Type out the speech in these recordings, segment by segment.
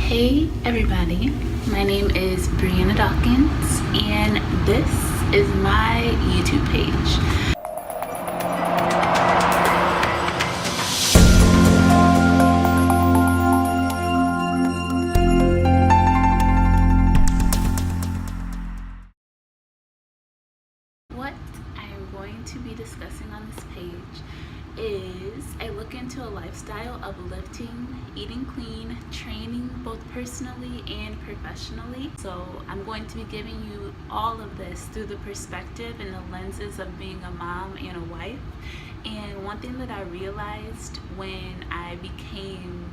Hey everybody, my name is Brianna Dawkins and this is my YouTube page. What I am going to be discussing on this page is I look into a lifestyle of lifting, eating clean, training both personally and professionally. So I'm going to be giving you all of this through the perspective and the lenses of being a mom and a wife. And one thing that I realized when I became,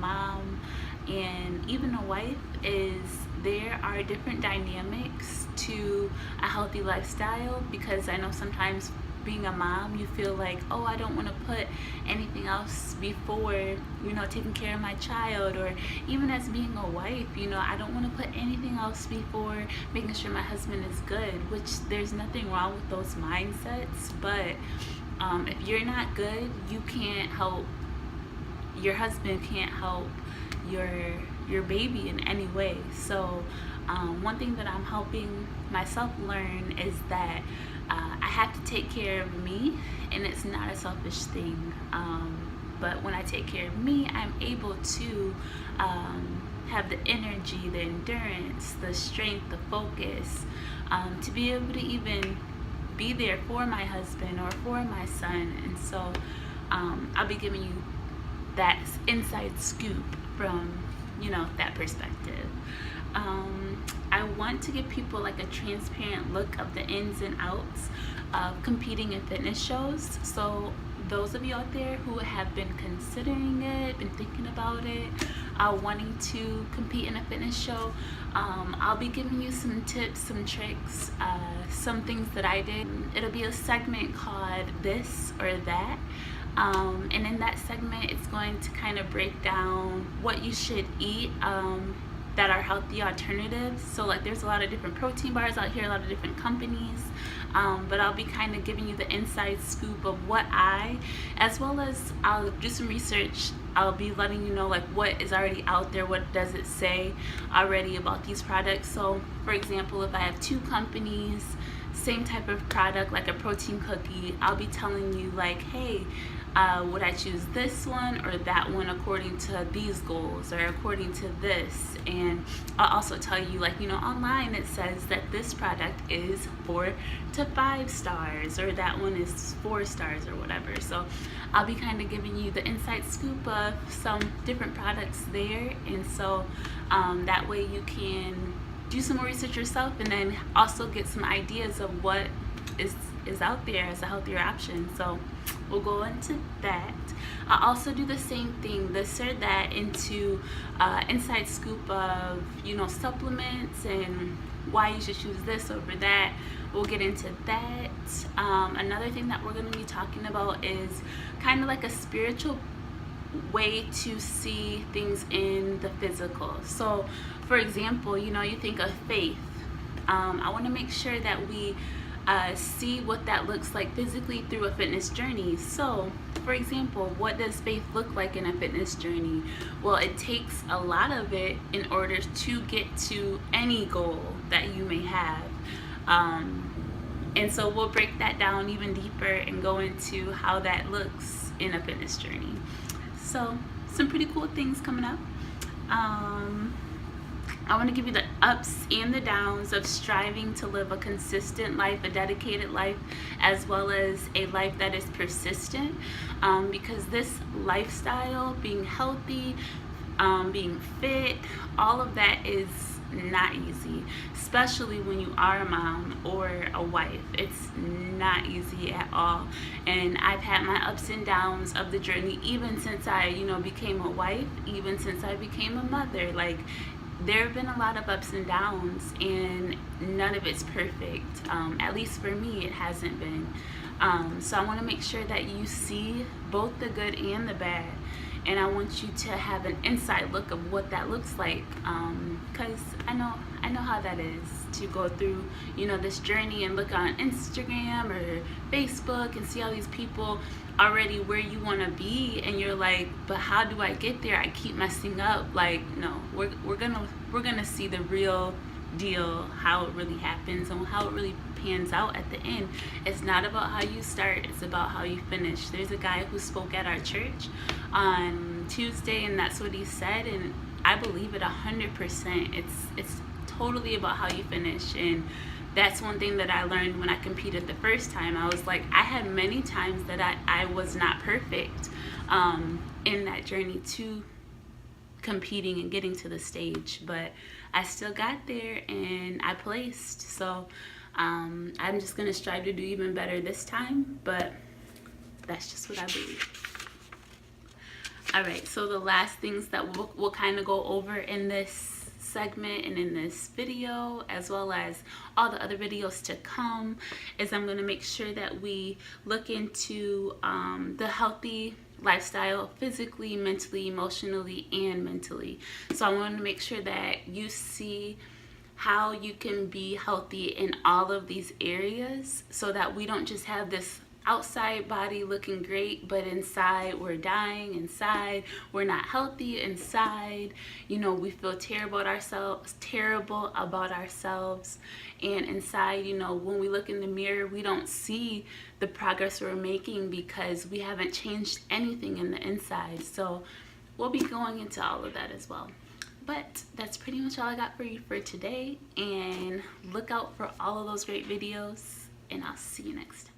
mom and even a wife is there are different dynamics to a healthy lifestyle, because I know sometimes being a mom, you feel like, oh, I don't want to put anything else before, taking care of my child, or even as being a wife, I don't want to put anything else before making sure my husband is good, which there's nothing wrong with those mindsets, but if you're not good, you can't help, your husband can't help your baby in any way. So one thing that I'm helping myself learn is that I have to take care of me, and it's not a selfish thing. But when I take care of me, I'm able to have the energy, the endurance, the strength, the focus to be able to even be there for my husband or for my son. And so I'll be giving you that inside scoop from that perspective. I want to give people like a transparent look of the ins and outs of competing in fitness shows. So those of you out there who have been considering it, been thinking about it, wanting to compete in a fitness show, I'll be giving you some tips, some tricks, some things that I did. It'll be a segment called This or That. And in that segment, it's going to kind of break down what you should eat that are healthy alternatives. So like there's a lot of different protein bars out here, a lot of different companies, but I'll be kind of giving you the inside scoop of what as well as I'll do some research. I'll be letting you know like what is already out there, what does it say already about these products. So for example, if I have two companies, same type of product, like a protein cookie, I'll be telling you like, hey, would I choose this one or that one according to these goals or according to this? And I'll also tell you like, online it says that this product is 4 to 5 stars or that one is 4 stars or whatever. So I'll be kind of giving you the inside scoop of some different products there. And so that way you can do some more research yourself and then also get some ideas of what is out there as a healthier option. So we'll go into that. I'll also do the same thing, this or that, into inside scoop of supplements and why you should choose this over that. We'll get into that. Another thing that we're going to be talking about is kind of like a spiritual way to see things in the physical. So for example, you think of faith. I want to make sure that we see what that looks like physically through a fitness journey. So for example, what does faith look like in a fitness journey? Well, it takes a lot of it in order to get to any goal that you may have. And so we'll break that down even deeper and go into how that looks in a fitness journey. So some pretty cool things coming up. I want to give you the ups and the downs of striving to live a consistent life, a dedicated life, as well as a life that is persistent, because this lifestyle, being healthy, being fit, all of that is not easy, especially when you are a mom or a wife. It's not easy at all. And I've had my ups and downs of the journey, even since I became a wife, even since I became a mother. Like there have been a lot of ups and downs, and none of it's perfect. At least for me, it hasn't been. So I want to make sure that you see both the good and the bad. and I want you to have an inside look of what that looks like, because I know how that is to go through, you know, this journey and look on Instagram or Facebook and see all these people already where you want to be, and you're like, but how do I get there? I keep messing up. Like, no, we're gonna see the real deal, how it really happens and how it really pans out at the end. It's not about how you start, it's about how you finish. There's a guy who spoke at our church on Tuesday, and that's what he said, and I believe it 100%. It's totally about how you finish. And that's one thing that I learned when I competed the first time. I was like, I had many times that I was not perfect in that journey to competing and getting to the stage, but I still got there and I placed. So I'm just gonna strive to do even better this time, but that's just what I believe. All right, so the last things that we'll kind of go over in this segment and in this video, as well as all the other videos to come, is I'm going to make sure that we look into the healthy lifestyle, physically, mentally, emotionally, and mentally. So I want to make sure that you see how you can be healthy in all of these areas, so that we don't just have this outside body looking great, but inside we're dying, inside we're not healthy, inside, you know, we feel terrible about ourselves, and inside, you know, when we look in the mirror, we don't see the progress we're making because we haven't changed anything in the inside. So we'll be going into all of that as well. But that's pretty much all I got for you for today, and look out for all of those great videos, and I'll see you next time.